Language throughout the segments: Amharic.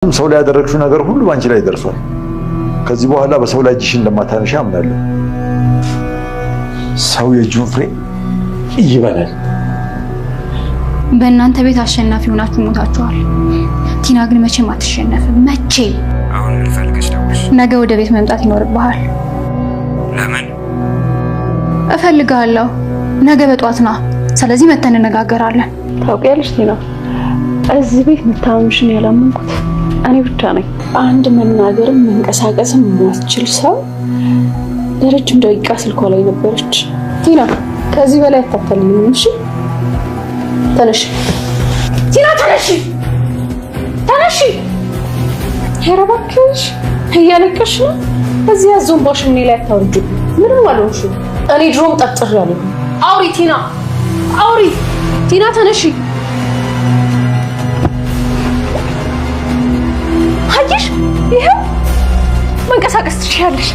ሰው ላይ ያደረግሽው ነገር ሁሉ ባንቺ ላይ ደርሷል። ከዚህ በኋላ በሰው ላይ እጅሽን እንደማታነሺ አምናለሁ። ሰው የእጁን ፍሬ ይበላል። በእናንተ ቤት አሸናፊ ሆናችሁ ሞታችኋል። ቲና ግን መቼም አትሸነፍም። መቼም። አሁን ምን ፈልገሽ ደውልሽ? ነገ ወደ ቤት መምጣት ይኖርብሃል። ለምን? እፈልግሃለሁ። ነገ በጧት ና። ስለዚህ መተን እንነጋገራለን። ታውቂያለሽ ቲና፣ እዚህ ቤት መታመምሽን ያላመንኩት እኔ ብቻ ነኝ። አንድ መናገርም መንቀሳቀስም የማትችል ሰው ለረጅም ደቂቃ ስልኳ ላይ ነበረች። ቲና ከዚህ በላይ አታታልልኝ። እሺ ተነሽ ቲና፣ ተነሽ ተነሽ። ኧረ እባክሽ እያለቀሽ ነው። እዚህ አዞንባሽ ምን ላይ አታውርጁ። ምንም አልሆንሽም። እኔ ድሮም ጠርጥሬያለሁ። አውሪ ቲና፣ አውሪ ቲና፣ ተነሽ። አየሽ፣ ይሄው መንቀሳቀስ ትችያለሽ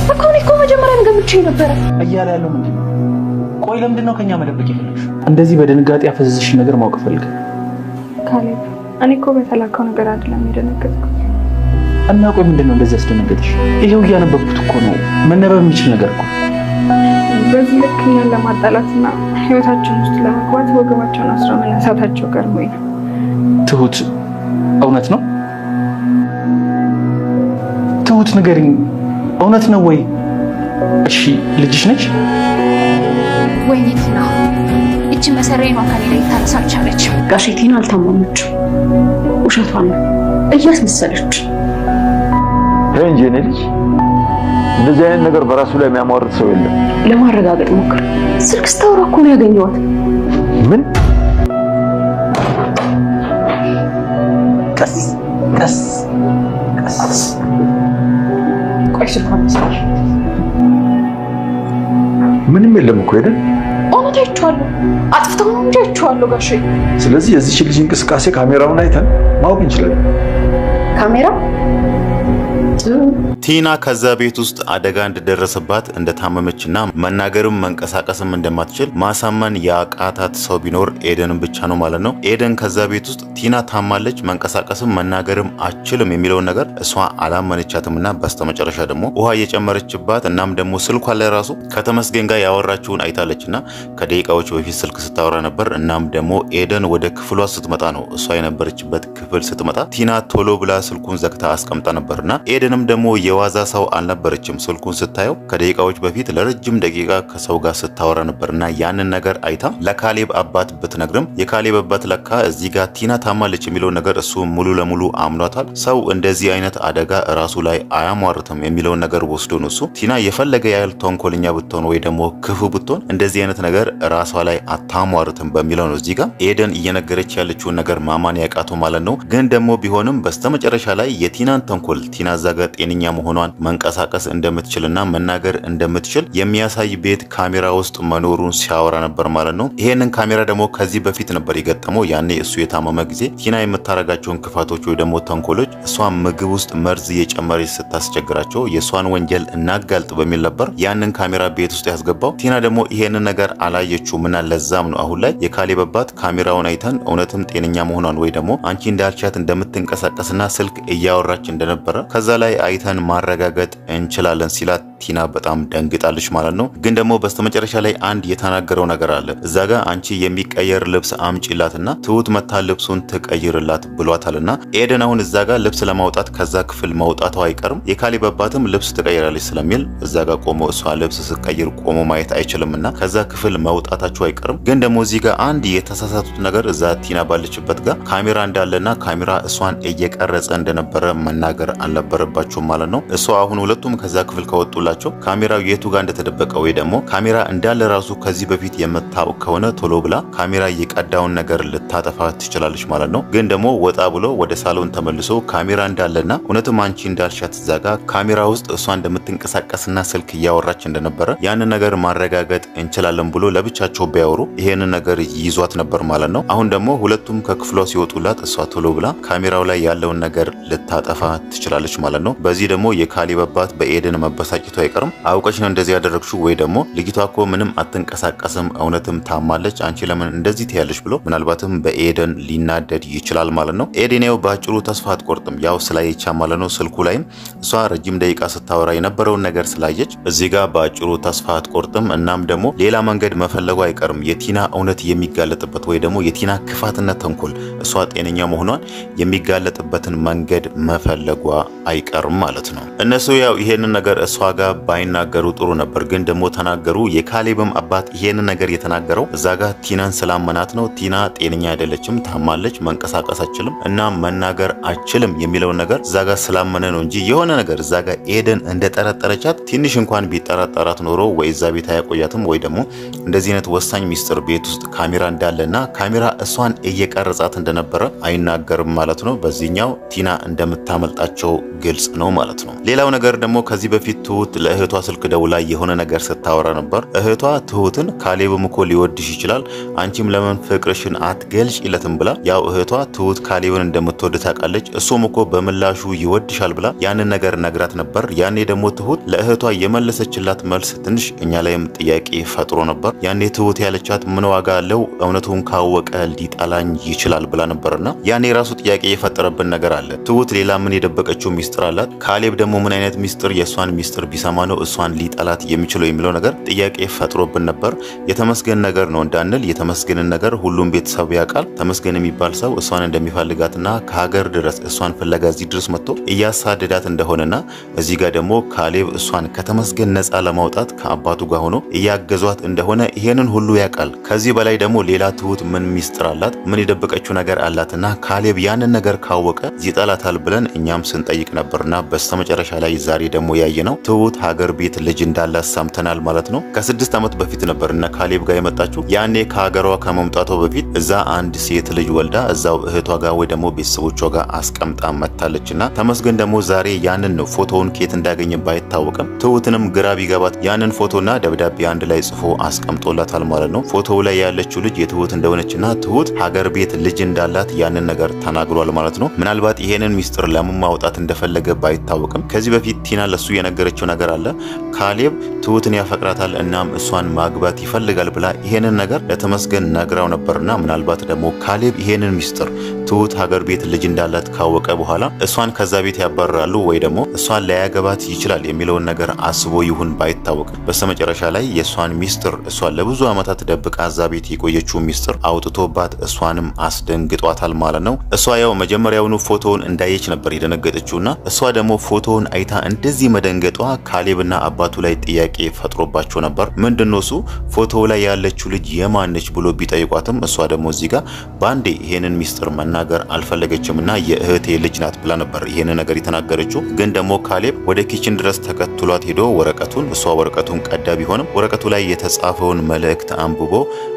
እኮ። እኔ እኮ መጀመሪያም ገምቼ ነበረ። እያለ ያለው ምንድን ነው? ቆይ ለምንድን ነው ከኛ መደበቅ የፈለግሽ? እንደዚህ በድንጋጤ ያፈዘዝሽ ነገር ማወቅ ፈልገን። ካሌብ፣ እኔ እኮ በተላከው ነገር አይደለም የደነገጥኩት። እና ቆይ ምንድን ነው እንደዚህ ያስደነገጥሽ? ይሄው እያነበብኩት እኮ ነው። መነበብ የሚችል ነገር እኮ። በዚህ ልክ እኛን ለማጣላትና ህይወታችን ውስጥ ለመግባት ወገባቸውን አስረው መነሳታቸው ገርሞኝ ነው። ትሁት፣ እውነት ነው? ትሁት ንገሪኝ፣ እውነት ነው ወይ? እሺ ልጅሽ ነች? ወይኔ ቲና፣ እቺ መሰረይ ነው ከኔ ላይ ታነሳ አልቻለችም። ጋሼ ቲና አልታመመችም፣ ውሸቷን ነው እያስመሰለች። እንጂ እኔ ልጅ እንደዚህ አይነት ነገር በራሱ ላይ የሚያሟርት ሰው የለም። ለማረጋገጥ ሞክር። ስልክ ስታወራ እኮ ነው ያገኘኋት። ምን? ቀስ ቀስ ቀስ። ቆይ ስልኳን መስል ምንም የለም እኮ ሄደን እውነት አይቼዋለሁ። አጥፍተው ነው እንጂ አይቼዋለሁ ጋሼ። ስለዚህ የዚህች ልጅ እንቅስቃሴ ካሜራውን አይተን ማወቅ እንችላለን። ካሜራ ቲና ከዛ ቤት ውስጥ አደጋ እንደደረሰባት እንደታመመችና መናገርም መንቀሳቀስም እንደማትችል ማሳመን ያቃታት ሰው ቢኖር ኤደንን ብቻ ነው ማለት ነው። ኤደን ከዛ ቤት ውስጥ ቲና ታማለች፣ መንቀሳቀስም መናገርም አችልም የሚለውን ነገር እሷ አላመነቻትምና በስተመጨረሻ ደግሞ ውሃ እየጨመረችባት እናም ደግሞ ስልኳ ላይ ራሱ ከተመስገን ጋር ያወራችውን አይታለችና ከደቂቃዎች በፊት ስልክ ስታወራ ነበር። እናም ደግሞ ኤደን ወደ ክፍሏ ስትመጣ ነው እሷ የነበረችበት ክፍል ስትመጣ ቲና ቶሎ ብላ ስልኩን ዘግታ አስቀምጣ ነበርና ኤደንም ደግሞ የዋዛ ሰው አልነበረችም። ስልኩን ስታየው ከደቂቃዎች በፊት ለረጅም ደቂቃ ከሰው ጋር ስታወራ ነበርና ያንን ነገር አይታ ለካሌብ አባት ብትነግርም የካሌብ አባት ለካ እዚህ ጋር ቲና ታማለች የሚለው ነገር እሱ ሙሉ ለሙሉ አምኗታል። ሰው እንደዚህ አይነት አደጋ ራሱ ላይ አያሟርትም የሚለውን ነገር ወስዶ ነው እሱ ቲና የፈለገ ያህል ተንኮለኛ ብትሆን ወይ ደግሞ ክፉ ብትሆን እንደዚህ አይነት ነገር ራሷ ላይ አታሟርትም በሚለው ነው እዚህ ጋር ኤደን እየነገረች ያለችውን ነገር ማማን ያቃተው ማለት ነው። ግን ደግሞ ቢሆንም በስተመጨረሻ ላይ የቲናን ተንኮል ቲና ዛጋ ጤነኛ መሆኗን መንቀሳቀስ እንደምትችልና መናገር እንደምትችል የሚያሳይ ቤት ካሜራ ውስጥ መኖሩን ሲያወራ ነበር ማለት ነው። ይሄንን ካሜራ ደግሞ ከዚህ በፊት ነበር የገጠመው። ያኔ እሱ የታመመ ጊዜ ቲና የምታረጋቸውን ክፋቶች ወይ ደግሞ ተንኮሎች እሷ ምግብ ውስጥ መርዝ እየጨመረች ስታስቸግራቸው የእሷን ወንጀል እናጋልጥ በሚል ነበር ያንን ካሜራ ቤት ውስጥ ያስገባው። ቲና ደግሞ ይሄንን ነገር አላየችውም እና ለዛም ነው አሁን ላይ የካሌብ አባት ካሜራውን አይተን እውነትም ጤነኛ መሆኗን ወይ ደግሞ አንቺ እንዳልቻት እንደምትንቀሳቀስና ስልክ እያወራች እንደነበረ ከዛ ላይ አይተን ማረጋገጥ እንችላለን ሲላት ቲና በጣም ደንግጣለች ማለት ነው። ግን ደግሞ በስተመጨረሻ ላይ አንድ የተናገረው ነገር አለ። እዛ ጋር አንቺ የሚቀየር ልብስ አምጪላትና ትሁት መታ ልብሱን ትቀይርላት ብሏታልና ኤደን አሁን እዛ ጋር ልብስ ለማውጣት ከዛ ክፍል መውጣቷ አይቀርም። የካሌብ አባትም ልብስ ትቀይራለች ስለሚል እዛ ጋር ቆሞ እሷ ልብስ ስትቀይር ቆሞ ማየት አይችልምና ከዛ ክፍል መውጣታቸው አይቀርም። ግን ደግሞ እዚህ ጋር አንድ የተሳሳቱት ነገር እዛ ቲና ባለችበት ጋር ካሜራ እንዳለና ካሜራ እሷን እየቀረጸ እንደነበረ መናገር አልነበረባቸው ማለት ነው። እሷ አሁን ሁለቱም ከዛ ክፍል ከወጡላቸው ካሜራው የቱ ጋር እንደተደበቀ ወይ ደግሞ ካሜራ እንዳለ ራሱ ከዚህ በፊት የምታውቅ ከሆነ ቶሎ ብላ ካሜራ የቀዳውን ነገር ልታጠፋ ትችላለች ማለት ነው። ግን ደግሞ ወጣ ብሎ ወደ ሳሎን ተመልሶ ካሜራ እንዳለና እውነትም አንቺ እንዳልሻት እዛ ጋር ካሜራ ውስጥ እሷ እንደምትንቀሳቀስና ስልክ እያወራች እንደነበረ ያንን ነገር ማረጋገጥ እንችላለን ብሎ ለብቻቸው ቢያወሩ ይሄንን ነገር ይዟት ነበር ማለት ነው። አሁን ደግሞ ሁለቱም ከክፍሏ ሲወጡላት እሷ ቶሎ ብላ ካሜራው ላይ ያለውን ነገር ልታጠፋ ትችላለች ማለት ነው። ማለት ነው። በዚህ ደግሞ የካሌብ አባት በኤደን መበሳጨቱ አይቀርም። አውቀሽ ነው እንደዚህ ያደረግሽው ወይ ደግሞ ልጅቷ እኮ ምንም አትንቀሳቀስም፣ እውነትም ታማለች፣ አንቺ ለምን እንደዚህ ትያለሽ ብሎ ምናልባትም በኤደን ሊናደድ ይችላል ማለት ነው። ኤደን ያው ባጭሩ ተስፋ አትቆርጥም። ያው ስላየቻ ማለት ነው ስልኩ ላይም እሷ ረጅም ደቂቃ ስታወራ የነበረውን ነገር ስላየች እዚህ ጋር ባጭሩ ተስፋ አትቆርጥም። እናም ደግሞ ሌላ መንገድ መፈለጉ አይቀርም። የቲና እውነት የሚጋለጥበት ወይ ደግሞ የቲና ክፋትና ተንኮል እሷ ጤነኛ መሆኗን የሚጋለጥበትን መንገድ መፈለጓ አይቀርም ማለት ነው። እነሱ ያው ይሄንን ነገር እሷ ጋር ባይናገሩ ጥሩ ነበር፣ ግን ደግሞ ተናገሩ። የካሌብም አባት ይሄንን ነገር የተናገረው እዛ ጋር ቲናን ስላመናት ነው። ቲና ጤነኛ አይደለችም፣ ታማለች፣ መንቀሳቀስ አችልም እና መናገር አችልም የሚለውን ነገር እዛ ጋር ስላመነ ነው እንጂ የሆነ ነገር እዛ ጋር ኤደን እንደጠረጠረቻት ትንሽ እንኳን ቢጠራጠራት ኖሮ ወይ እዛ ቤት አያቆያትም ወይ ደግሞ እንደዚህ አይነት ወሳኝ ሚስጥር ቤት ውስጥ ካሜራ እንዳለና ካሜራ እሷን እየቀረጻት እንደነበረ አይናገርም ማለት ነው። በዚህኛው ቲና እንደምታመልጣቸው ግልጽ ነው ማለት ነው። ሌላው ነገር ደግሞ ከዚህ በፊት ትሁት ለእህቷ ስልክ ደውላ የሆነ ነገር ስታወራ ነበር። እህቷ ትሁትን ካሌብም እኮ ሊወድሽ ይችላል፣ አንቺም ለምን ፍቅርሽን አትገልጪለትም ብላ ያው እህቷ ትሁት ካሌብን እንደምትወድ ታውቃለች፣ እሱም እኮ በምላሹ ይወድሻል ብላ ያንን ነገር ነግራት ነበር። ያኔ ደግሞ ትሁት ለእህቷ የመለሰችላት መልስ ትንሽ እኛ ላይም ጥያቄ ፈጥሮ ነበር። ያኔ ትሁት ያለቻት ምን ዋጋ አለው እውነቱን ካወቀ ሊጠላኝ ይችላል ብላ ነበርና ያኔ ራሱ ጥያቄ የፈጠረብን ነገር አለ። ትሁት ሌላ ምን የደበቀችው ሚስጥር አላት? ካሌብ ደግሞ ምን አይነት ሚስጥር የእሷን ሚስጥር ቢሰማ ነው እሷን ሊጠላት የሚችለው የሚለው ነገር ጥያቄ ፈጥሮብን ነበር። የተመስገን ነገር ነው እንዳንል የተመስገንን ነገር ሁሉም ቤተሰብ ያውቃል። ተመስገን የሚባል ሰው እሷን እንደሚፈልጋትና ከሀገር ድረስ እሷን ፍለጋ እዚህ ድረስ መጥቶ እያሳደዳት እንደሆነና እዚህ ጋር ደግሞ ካሌብ እሷን ከተመስገን ነፃ ለማውጣት ከአባቱ ጋር ሆኖ እያገዟት እንደሆነ ይሄንን ሁሉ ያውቃል። ከዚህ በላይ ደግሞ ሌላ ትሁት ምን ሚስጥር አላት? ምን የደበቀችው ነገር አላትና ካሌብ ያንን ነገር ካወቀ ይጠላታል ብለን እኛም ስንጠይቅ ነበርና በስተመጨረሻ ላይ ዛሬ ደግሞ ያየነው ትሁት ሀገር ቤት ልጅ እንዳላት ሰምተናል ማለት ነው። ከ6 ዓመት በፊት ነበርና ካሌብ ጋር የመጣችው ያኔ ከሀገሯ ከመምጣቷ በፊት እዛ አንድ ሴት ልጅ ወልዳ እዛው እህቷ ጋር ወይ ደግሞ ቤተሰቦቿ ጋር አስቀምጣ መታለችና ተመስገን ደግሞ ዛሬ ያንን ነው ፎቶውን ኬት እንዳገኘ ባይታወቅም ትሁትንም ግራ ቢገባት ያንን ፎቶና ደብዳቤ አንድ ላይ ጽፎ አስቀምጦላታል ማለት ነው። ፎቶው ላይ ያለችው ልጅ የትሁት እንደሆነችና ትሁት ሀገር ቤት ልጅ እንዳላት ያንን ነገር ተናግሯል ማለት ነው። ምናልባት ይሄንን ሚስጥር ለምን ማውጣት እንደፈለገ ባይታወቅም ከዚህ በፊት ቲና ለሱ የነገረችው ነገር አለ። ካሌብ ትሁትን ያፈቅራታል እናም እሷን ማግባት ይፈልጋል ብላ ይሄንን ነገር ለተመስገን ነግራው ነበርና ምናልባት ደግሞ ካሌብ ይሄንን ሚስጥር ትሁት ሀገር ቤት ልጅ እንዳላት ካወቀ በኋላ እሷን ከዛ ቤት ያባርራሉ ወይ ደግሞ እሷን ላያገባት ይችላል የሚለውን ነገር አስቦ ይሁን ባይታወቅም በስተመጨረሻ ላይ የእሷን ሚስጥር እሷን ለብዙ ዓመታት ደብቃ እዛ ቤት የቆየችው ሚስጥር አውጥቶባት እሷንም አስደንግጧታል ማለት ነው። እሷ ያው መጀመሪያውኑ ፎቶውን እንዳየች ነበር የደነገጠችውና እሷ ደግሞ ፎቶውን አይታ እንደዚህ መደንገጧ ካሌብና አባቱ ላይ ጥያቄ ፈጥሮባቸው ነበር። ምንድነው እሱ ፎቶው ላይ ያለችው ልጅ የማነች ብሎ ቢጠይቋትም እሷ ደግሞ እዚህ ጋር ባንዴ ይሄንን ሚስጥር መናገር አልፈለገችምና የእህቴ ልጅ ናት ብላ ነበር ይሄንን ነገር የተናገረችው። ግን ደግሞ ካሌብ ወደ ኪችን ድረስ ተከትሏት ሄዶ ወረቀቱን እሷ ወረቀቱን ቀዳ ቢሆንም ወረቀቱ ላይ የተጻፈውን መልእክት አንብቦ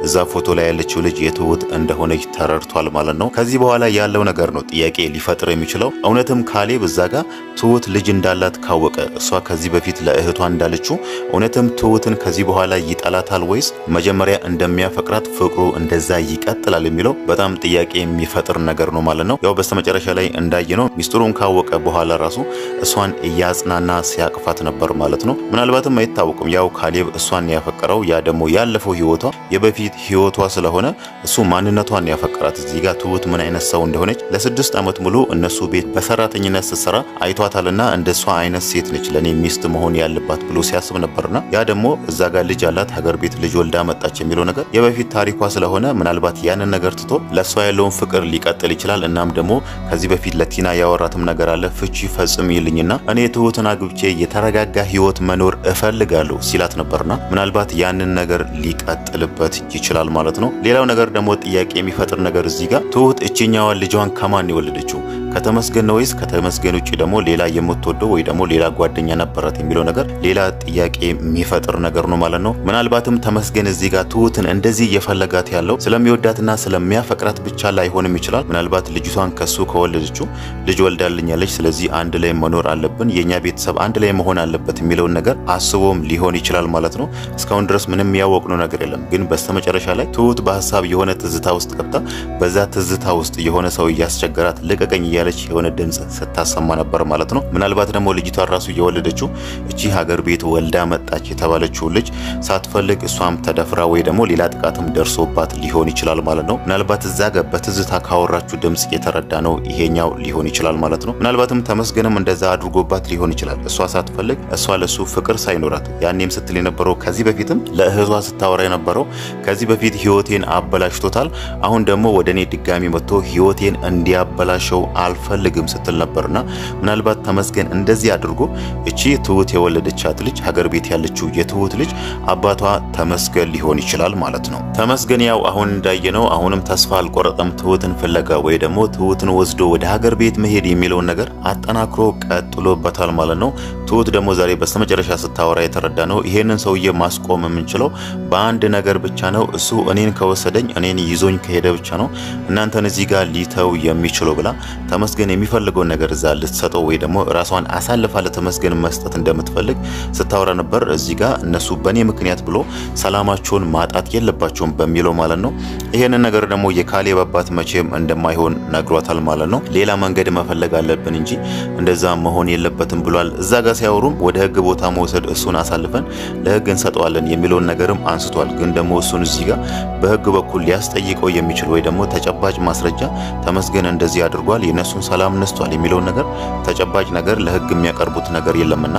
እዛ ፎቶ ላይ ያለችው ልጅ የትሁት እንደሆነች ተረድቷል ማለት ነው። ከዚህ በኋላ ያለው ነገር ነው ጥያቄ ሊፈጥር የሚችለው። እውነትም ካሌብ እዛ ጋር ትሁት ልጅ እንዳላት ካወቀ እሷ ከዚህ በፊት ለእህቷ እንዳለችው እውነትም ትሁትን ከዚህ በኋላ ይጠላታል ወይስ መጀመሪያ እንደሚያፈቅራት ፍቅሩ እንደዛ ይቀጥላል የሚለው በጣም ጥያቄ የሚፈጥር ነገር ነው ማለት ነው። ያው በስተመጨረሻ ላይ እንዳየነው ሚስጥሩን ካወቀ በኋላ ራሱ እሷን እያጽናና ሲያቅፋት ነበር ማለት ነው። ምናልባትም አይታወቅም ያው ካሌብ እሷን ያፈቀረው ያ ደግሞ ያለፈው ህይወቷ የበፊት ህይወቷ ስለሆነ እሱ ማንነቷን ያፈቀራት እዚህ ጋር ትሁት ምን አይነት ሰው እንደሆነች ለ6 ዓመት ሙሉ እነሱ ቤት በሰራተኝነት ስትሰራ አይቷታልና እንደሷ አይነት ሴት ነች ለኔ ሚስት መሆን ያለባት ብሎ ሲያስብ ነበርና ያ ደግሞ እዛ ጋር ልጅ አላት ሀገር ቤት ልጅ ወልዳ መጣች የሚለው ነገር የበፊት ታሪኳ ስለሆነ ምናልባት ያንን ነገር ትቶ ለሷ ያለውን ፍቅር ሊቀጥል ይችላል። እናም ደግሞ ከዚህ በፊት ለቲና ያወራትም ነገር አለ ፍቺ ፈጽም ይልኝና እኔ ትሁትን አግብቼ የተረጋጋ ህይወት መኖር እፈልጋለሁ ሲላት ነበርና ምናልባት ያንን ነገር ሊቀጥልበት ይችላል ማለት ነው። ሌላው ነገር ደግሞ ጥያቄ የሚፈጥር ነገር እዚህ ጋር ትሁት እቺኛዋ ልጇን ከማን የወለደችው ከተመስገን ነው ወይስ ከተመስገን ውጪ ደግሞ ሌላ የምትወደው ወይ ደግሞ ሌላ ጓደኛ ነበራት የሚለው ነገር ሌላ ጥያቄ የሚፈጥር ነገር ነው ማለት ነው። ምናልባትም ተመስገን እዚህ ጋር ትሁትን እንደዚህ እየፈለጋት ያለው ስለሚወዳትና ስለሚያፈቅራት ብቻ ላይሆንም ይችላል። ምናልባት ልጅቷን ከሱ ከወለደችው ልጅ ወልዳልኛለች ስለዚህ አንድ ላይ መኖር አለብን የኛ ቤተሰብ አንድ ላይ መሆን አለበት የሚለውን ነገር አስቦም ሊሆን ይችላል ማለት ነው። እስካሁን ድረስ ምንም ያወቅነው ነገር የለም። ግን በስተመጨረሻ ላይ ትሁት በሀሳብ የሆነ ትዝታ ውስጥ ገብታ በዛ ትዝታ ውስጥ የሆነ ሰው እያስቸገራት ልቀቀኝ እያለች የሆነ ድምጽ ስታሰማ ነበር ማለት ነው። ምናልባት ደግሞ ልጅቷ ራሱ የወለደችው እቺ ሀገር ቤት ወልዳ መጣች የተባለችው ልጅ ሳትፈልግ እሷም ተደፍራ ወይ ደግሞ ሌላ ጥቃትም ደርሶባት ሊሆን ይችላል ማለት ነው። ምናልባት እዛ ጋር በትዝታ ካወራችሁ ድምጽ የተረዳ ነው ይሄኛው ሊሆን ይችላል ማለት ነው። ምናልባትም ተመስገንም እንደዛ አድርጎባት ሊሆን ይችላል። እሷ ሳትፈልግ እሷ ለሱ ፍቅር ሳይኖራት ያኔም ስትል የነበረው ከዚህ በፊትም ለእህቷ ስታወራ የነበረው ከዚህ በፊት ህይወቴን አበላሽቶታል፣ አሁን ደግሞ ወደኔ ድጋሚ መጥቶ ህይወቴን እንዲያበላሸው አልፈልግም ስትል ነበርና ምናልባት ተመስገን እንደዚህ አድርጎ እቺ ትሁት የወለደቻት ልጅ ሀገር ቤት ያለችው የትሁት ልጅ አባቷ ተመስገን ሊሆን ይችላል ማለት ነው። ተመስገን ያው አሁን እንዳየነው አሁንም ተስፋ አልቆረጠም ትሁትን ፍለጋ ወይ ደግሞ ትሁትን ወስዶ ወደ ሀገር ቤት መሄድ የሚለውን ነገር አጠናክሮ ቀጥሎበታል ማለት ነው። ትሁት ደግሞ ዛሬ በስተመጨረሻ ስታወራ የተረዳ ነው ይሄንን ሰውዬ ማስቆም የምንችለው በአንድ ነገር ብቻ ነው። እሱ እኔን ከወሰደኝ እኔን ይዞኝ ከሄደ ብቻ ነው እናንተን እዚህ ጋር ሊተው የሚችለው ብላ ተመስገን የሚፈልገው ነገር እዛ ልትሰጠው ወይ ደግሞ ራሷን አሳልፋ ለተመስገን መስጠት እንደምትፈልግ ስታወራ ነበር። እዚህ ጋር እነሱ በኔ ምክንያት ብሎ ሰላማቸውን ማጣት የለባቸውም በሚለው ማለት ነው። ይሄንን ነገር ደግሞ የካሌብ አባት መቼም እንደማይሆን ነግሯታል ማለት ነው። ሌላ መንገድ መፈለግ አለብን እንጂ እንደዛ መሆን የለበትም ብሏል። እዛ ጋር ሲያወሩም ወደ ህግ ቦታ መውሰድ እሱን አሳልፈን ለህግ እንሰጠዋለን የሚለውን ነገርም አንስቷል። ግን ደግሞ እሱን እዚህ ጋር በህግ በኩል ሊያስጠይቀው የሚችል ወይ ደግሞ ተጨባጭ ማስረጃ ተመስገን እንደዚህ አድርጓል የነሱን ሰላም ነስቷል የሚለውን ነገር ተጨባጭ ነገር ለህግ የሚያቀርቡት ነገር የለምና